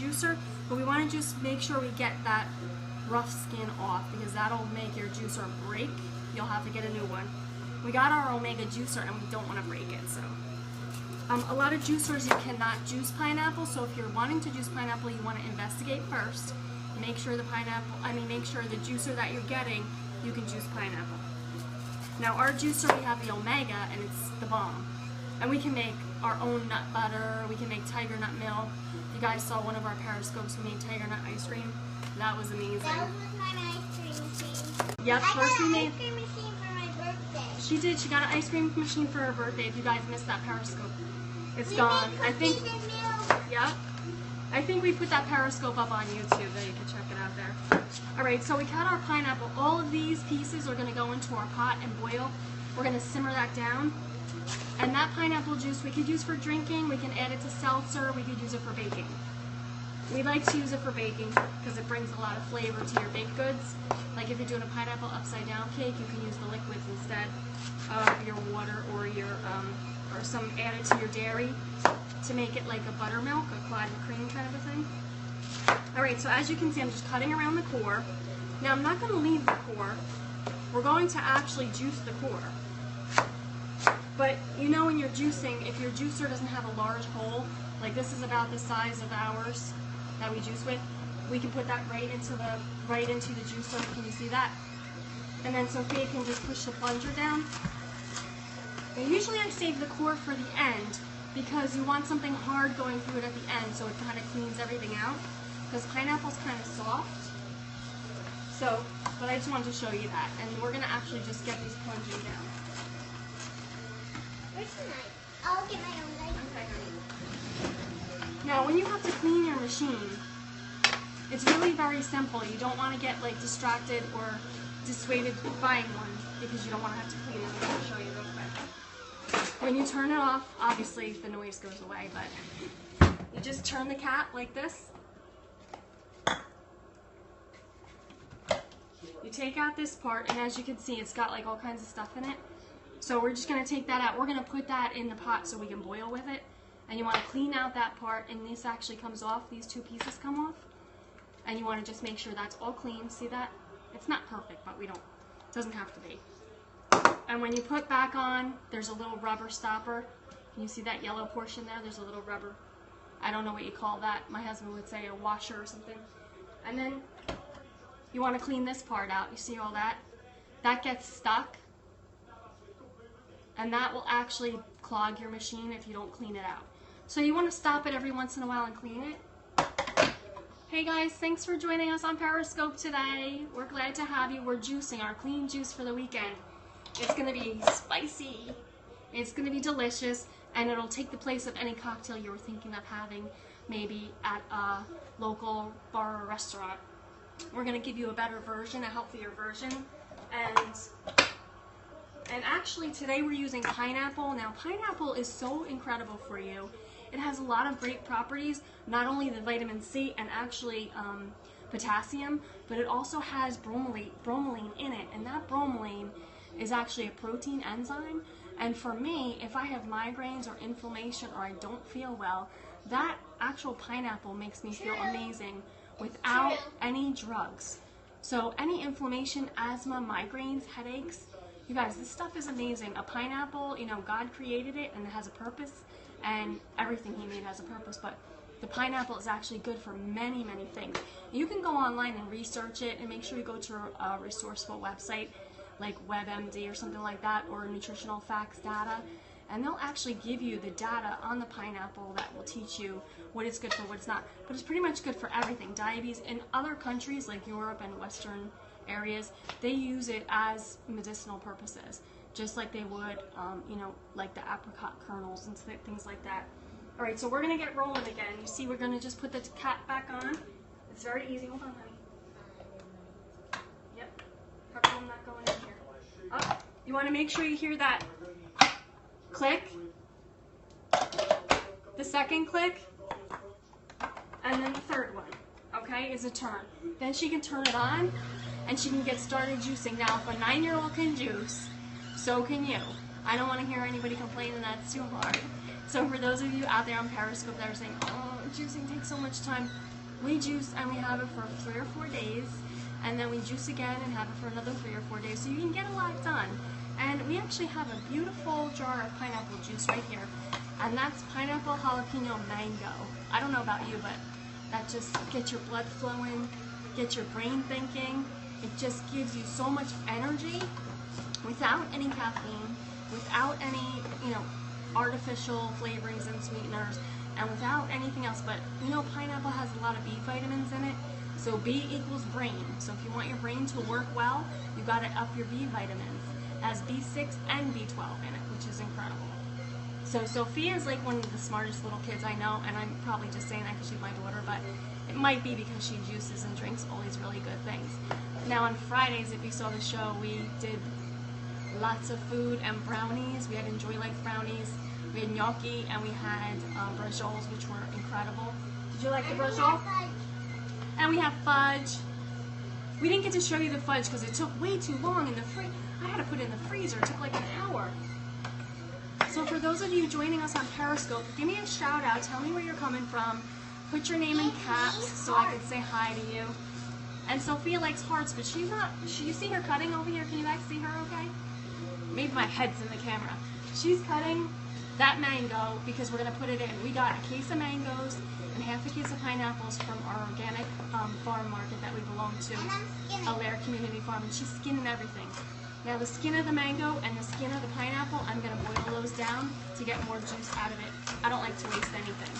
juicer, but we want to just make sure we get that rough skin off because that'll make your juicer break. You'll have to get a new one. We got our Omega juicer and we don't want to break it, so. A lot of juicers you cannot juice pineapple, so if you're wanting to juice pineapple, you want to investigate first. Make sure the juicer that you're getting, you can juice pineapple. Now our juicer, we have the Omega and it's the bomb. And we can make our own nut butter, we can make tiger nut milk. You guys saw one of our periscopes, we made tiger nut ice cream. That was amazing. That was my ice cream machine. Yep, first we made. Ice cream machine for my birthday. She did, she got an ice cream machine for her birthday. If you guys missed that periscope, it's gone. I think, yep. I think we put that periscope up on YouTube, that you can check it out there. Alright, so we cut our pineapple. All of these pieces are going to go into our pot and boil. We're going to simmer that down. And that pineapple juice we could use for drinking, we can add it to seltzer, we could use it for baking. We like to use it for baking because it brings a lot of flavor to your baked goods. Like if you're doing a pineapple upside down cake, you can use the liquids instead of your water or your or some added to your dairy to make it like a buttermilk, a clotted cream kind of a thing. Alright, so as you can see, I'm just cutting around the core. Now I'm not going to leave the core. We're going to actually juice the core. But you know when you're juicing, if your juicer doesn't have a large hole, like this is about the size of ours that we juice with, we can put that right into the juicer. Can you see that? And then Sophia can just push the plunger down. And usually I save the core for the end because you want something hard going through it at the end so it kind of cleans everything out. Because pineapple's kind of soft. So, but I just wanted to show you that. And we're going to actually just get these plunging down. Where's the knife? I'll get my own knife. Okay. Now, when you have to clean your machine, it's really very simple. You don't want to get like distracted or dissuaded buying one because you don't want to have to clean it. I'll show you real quick. When you turn it off, obviously the noise goes away, but you just turn the cap like this. You take out this part, and as you can see, it's got like all kinds of stuff in it. So we're just going to take that out. We're going to put that in the pot so we can boil with it. And you want to clean out that part, and this actually comes off. These two pieces come off. And you want to just make sure that's all clean. See that? It's not perfect, but it doesn't have to be. And when you put back on, there's a little rubber stopper. Can you see that yellow portion there? There's a little rubber. I don't know what you call that. My husband would say a washer or something. And then you want to clean this part out. You see all that? That gets stuck. And that will actually clog your machine if you don't clean it out. So you want to stop it every once in a while and clean it. Hey guys, thanks for joining us on Periscope today. We're glad to have you. We're juicing our clean juice for the weekend. It's going to be spicy, it's going to be delicious, and it'll take the place of any cocktail you were thinking of having maybe at a local bar or restaurant. We're going to give you a better version, a healthier version, and actually today we're using pineapple. Now pineapple is so incredible for you. It has a lot of great properties, not only the vitamin C and actually potassium, but it also has bromelain in it, and that bromelain is actually a protein enzyme. And for me, if I have migraines or inflammation or I don't feel well, that actual pineapple makes me feel amazing without any drugs. So any inflammation, asthma, migraines, headaches, you guys, this stuff is amazing. A pineapple, you know, God created it and it has a purpose, and everything he made has a purpose, but the pineapple is actually good for many, many things. You can go online and research it, and make sure you go to a resourceful website like WebMD or something like that, or Nutritional Facts Data, and they'll actually give you the data on the pineapple that will teach you what it's good for, what it's not. But it's pretty much good for everything. Diabetes, in other countries like Europe and Western areas, they use it as medicinal purposes, just like they would, you know, like the apricot kernels and things like that. All right, so we're gonna get rolling again. You see, we're gonna just put the cap back on. It's very easy. Hold on, honey. Yep. How come I'm not going in here? Oh, you want to make sure you hear that click, the second click, and then the third one, okay, is a turn. Then she can turn it on, and she can get started juicing. Now, if a 9-year-old can juice, so can you. I don't want to hear anybody complaining that's too hard. So for those of you out there on Periscope that are saying, oh, juicing takes so much time. We juice and we have it for 3 or 4 days, and then we juice again and have it for another 3 or 4 days, so you can get a lot done. And we actually have a beautiful jar of pineapple juice right here, and that's pineapple jalapeno mango. I don't know about you, but that just gets your blood flowing, gets your brain thinking. It just gives you so much energy without any caffeine, without any, artificial flavorings and sweeteners, and without anything else. But pineapple has a lot of B vitamins in it, so B equals brain. So if you want your brain to work well, you got to up your B vitamins. It has B6 and B12 in it, which is incredible. So Sophia is like one of the smartest little kids I know, and I'm probably just saying that because she's my daughter, but it might be because she juices and drinks all these really good things. Now on Fridays, if you saw the show, we did lots of food and brownies. We had Enjoy Life brownies, we had gnocchi, and we had braciole, which were incredible. Did you like the braciole? And we have fudge. We didn't get to show you the fudge because it took way too long in the fridge. I had to put it in the freezer. It took like an hour. So for those of you joining us on Periscope, give me a shout out. Tell me where you're coming from. Put your name in caps so I can say hi to you. And Sophia likes hearts, but she's not. You see her cutting over here? Can you guys see her okay? Maybe my head's in the camera. She's cutting that mango because we're going to put it in. We got a case of mangoes and half a case of pineapples from our organic farm market that we belong to, Alair Community Farm, and she's skinning everything. Now the skin of the mango and the skin of the pineapple, I'm going to boil those down to get more juice out of it. I don't like to waste anything.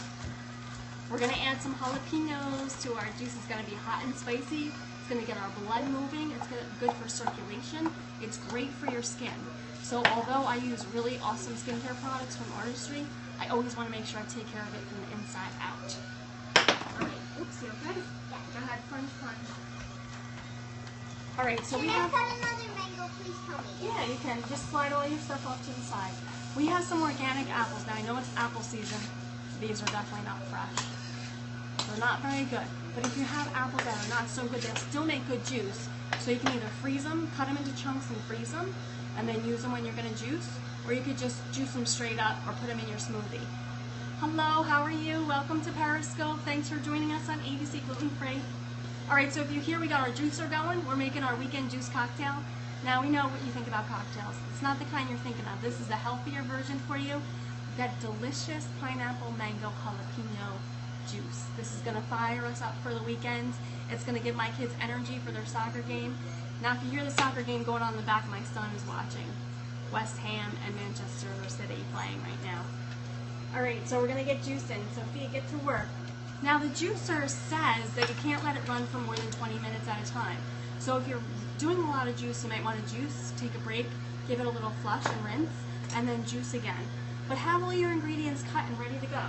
We're going to add some jalapenos to our juice. It's going to be hot and spicy. It's going to get our blood moving. It's good for circulation. It's great for your skin. So although I use really awesome skincare products from Artistry, I always want to make sure I take care of it from the inside out. Alright, oops, you okay? Yeah. Go ahead, punch. Alright, so we have... Can I cut another mango, please tell me? Yeah, you can. Just slide all your stuff off to the side. We have some organic apples. Now I know it's apple season. These are definitely not fresh. They're not very good. But if you have apples that are not so good, they'll still make good juice. So you can either freeze them, cut them into chunks and freeze them, and then use them when you're going to juice, or you could just juice them straight up or put them in your smoothie. Hello, how are you? Welcome to Periscope. Thanks for joining us on ABC Gluten Free. Alright, so if you hear we got our juicer going, we're making our weekend juice cocktail. Now we know what you think about cocktails. It's not the kind you're thinking of. This is a healthier version for you. We've got delicious pineapple mango jalapeno juice. This is going to fire us up for the weekend. It's going to give my kids energy for their soccer game. Now if you hear the soccer game going on in the back, my son is watching. West Ham and Manchester City playing right now. Alright, so we're going to get juice in. Sophia, get to work. Now the juicer says that you can't let it run for more than 20 minutes at a time. So if you're doing a lot of juice, you might want to juice, take a break, give it a little flush and rinse, and then juice again. But have all your ingredients cut and ready to go.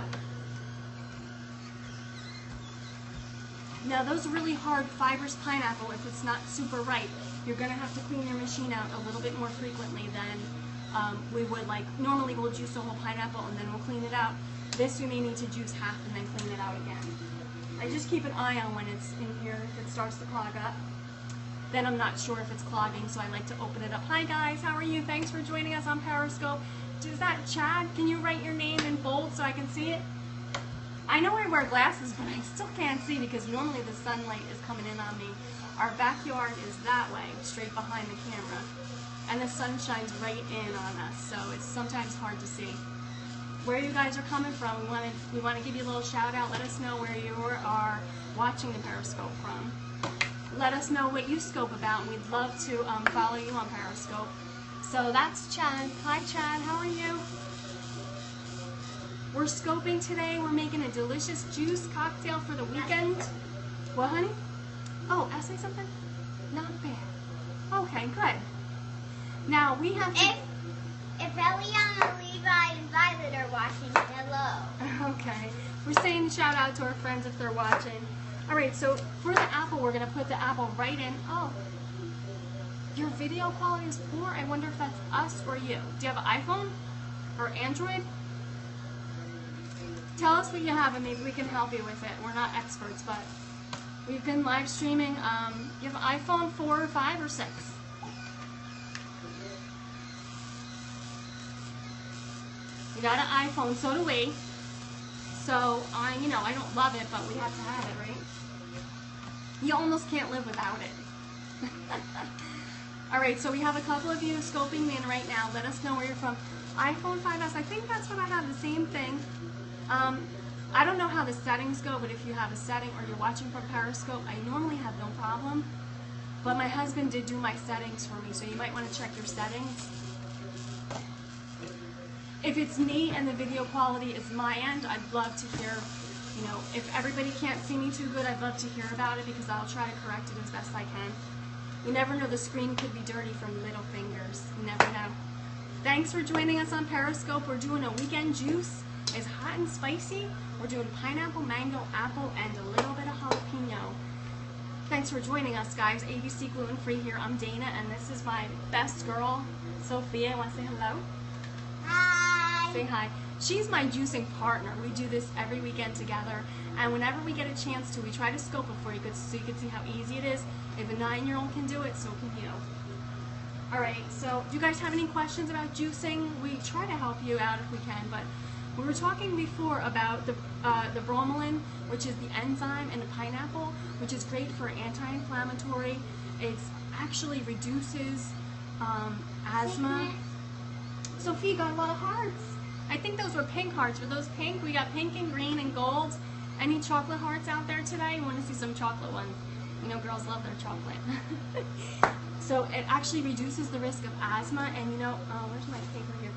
Now those really hard fibrous pineapple, if it's not super ripe, you're going to have to clean your machine out a little bit more frequently than we would. Like normally we'll juice the whole pineapple and then we'll clean it out. This we may need to juice half and then clean it out again. I just keep an eye on when it's in here, if it starts to clog up. Then I'm not sure if it's clogging, so I like to open it up. Hi guys, how are you? Thanks for joining us on Periscope. Is that Chad? Can you write your name in bold so I can see it? I know I wear glasses, but I still can't see because normally the sunlight is coming in on me. Our backyard is that way, straight behind the camera. And the sun shines right in on us, so it's sometimes hard to see. Where you guys are coming from, we want to give you a little shout out. Let us know where you are watching the Periscope from. Let us know what you scope about, and we'd love to follow you on Periscope. So that's Chad. Hi Chad, how are you? We're scoping today. We're making a delicious juice cocktail for the weekend. What, honey? Oh, ask me something? Not bad. Okay, good. Now we have to... If Eliana, Levi, and Violet are watching, hello. Okay. We're saying shout out to our friends if they're watching. Alright, so for the apple, we're going to put the apple right in. Oh, your video quality is poor? I wonder if that's us or you. Do you have an iPhone? Or Android? Tell us what you have and maybe we can help you with it. We're not experts, but we've been live streaming. You have an iPhone 4 or 5 or 6? You got an iPhone, so do we. So I don't love it, but we have to have it, right? You almost can't live without it. All right, so we have a couple of you scoping me in right now. Let us know where you're from. iPhone 5S, I think that's what I have, the same thing. I don't know how the settings go, but if you have a setting or you're watching from Periscope, I normally have no problem. But my husband did do my settings for me, so you might want to check your settings. If it's me and the video quality is my end, I'd love to hear, if everybody can't see me too good, I'd love to hear about it because I'll try to correct it as best I can. You never know, the screen could be dirty from little fingers. You never know. Thanks for joining us on Periscope. We're doing a weekend juice. It's hot and spicy. We're doing pineapple, mango, apple, and a little bit of jalapeno. Thanks for joining us, guys. ABC Gluten Free here. I'm Dana, and this is my best girl, Sophia. Want to say hello? Hi. Say hi. She's my juicing partner. We do this every weekend together, and whenever we get a chance to, we try to scope it for you so you can see how easy it is. If a 9-year-old can do it, so can you. All right, so do you guys have any questions about juicing? We try to help you out if we can, but we were talking before about the bromelain, which is the enzyme in the pineapple, which is great for anti-inflammatory. It actually reduces asthma. Sophie got a lot of hearts. I think those were pink hearts. Were those pink? We got pink and green and gold. Any chocolate hearts out there today? You want to see some chocolate ones? Girls love their chocolate. So it actually reduces the risk of asthma, and where's my paper here?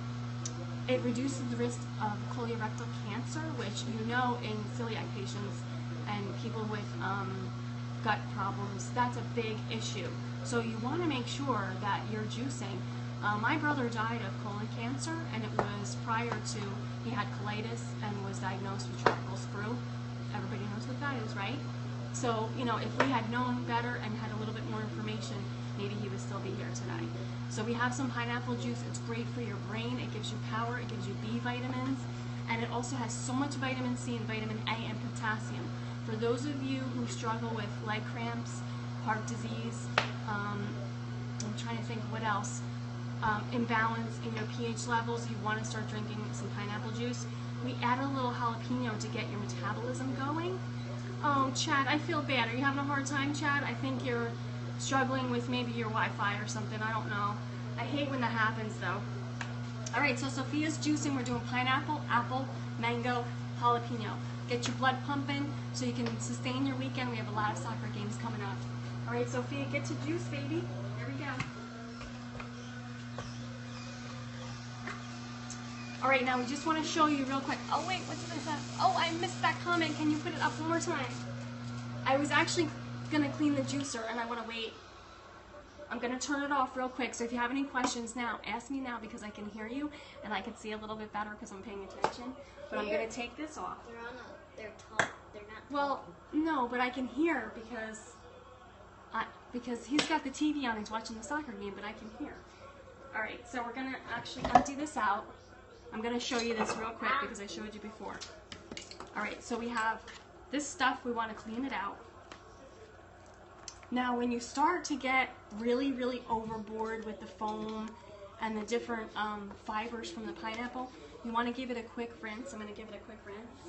It reduces the risk of colorectal cancer, which in celiac patients and people with gut problems, that's a big issue. So you want to make sure that you're juicing. My brother died of colon cancer, and it was prior to, he had colitis and was diagnosed with tropical sprue. Everybody knows what that is, right? So, if we had known better and had a little bit more information, maybe he would still be here today. So we have some pineapple juice. It's great for your brain. It gives you power. It gives you B vitamins. And it also has so much vitamin C and vitamin A and potassium. For those of you who struggle with leg cramps, heart disease, I'm trying to think what else, imbalance in your pH levels, you want to start drinking some pineapple juice. We add a little jalapeno to get your metabolism going. Oh, Chad, I feel bad. Are you having a hard time, Chad? I think you're struggling with maybe your Wi-Fi or something. I don't know. I hate when that happens, though. All right, so Sophia's juicing. We're doing pineapple, apple, mango, jalapeno. Get your blood pumping so you can sustain your weekend. We have a lot of soccer games coming up. All right, Sophia, get to juice, baby. Here we go. All right, now we just want to show you real quick. Oh, wait, what's this? Oh, I missed that comment. Can you put it up one more time? I was actually going to clean the juicer, and I want to wait. I'm going to turn it off real quick, so if you have any questions now, ask me now because I can hear you, and I can see a little bit better because I'm paying attention. But I'm going to take this off. They're tall. They're not tall. Well, no, but I can hear because he's got the TV on. He's watching the soccer game, but I can hear. All right, so we're going to actually empty this out. I'm going to show you this real quick because I showed you before. All right, so we have this stuff. We want to clean it out. Now, when you start to get really, really overboard with the foam and the different fibers from the pineapple, you want to give it a quick rinse. I'm going to give it a quick rinse.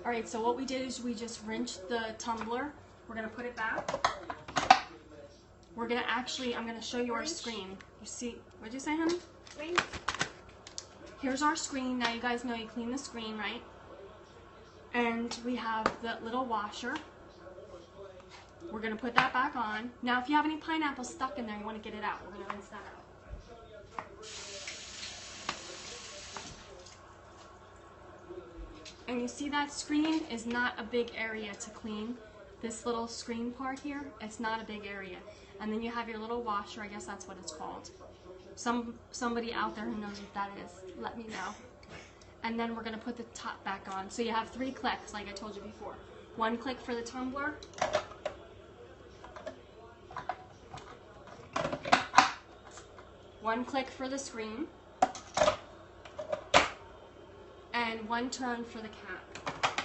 All right, so what we did is we just rinsed the tumbler. We're going to put it back. We're going to actually, I'm going to show you our screen. You see, what'd you say, honey? Rinse. Here's our screen. Now you guys know you clean the screen, right? And we have the little washer. We're going to put that back on. Now if you have any pineapple stuck in there, you want to get it out. We're going to rinse that out. And you see that screen is not a big area to clean. This little screen part here, it's not a big area. And then you have your little washer, I guess that's what it's called. Somebody out there who knows what that is, let me know. And then we're going to put the top back on. So you have 3 clicks, like I told you before. 1 click for the tumbler. One click for the screen. And 1 turn for the cap.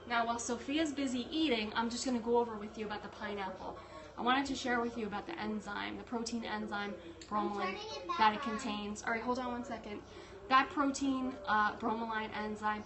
Now while Sophia's busy eating, I'm just going to go over with you about the pineapple. I wanted to share with you about the enzyme, the protein enzyme bromelain that it contains. All right, hold on one second. That protein bromelain enzyme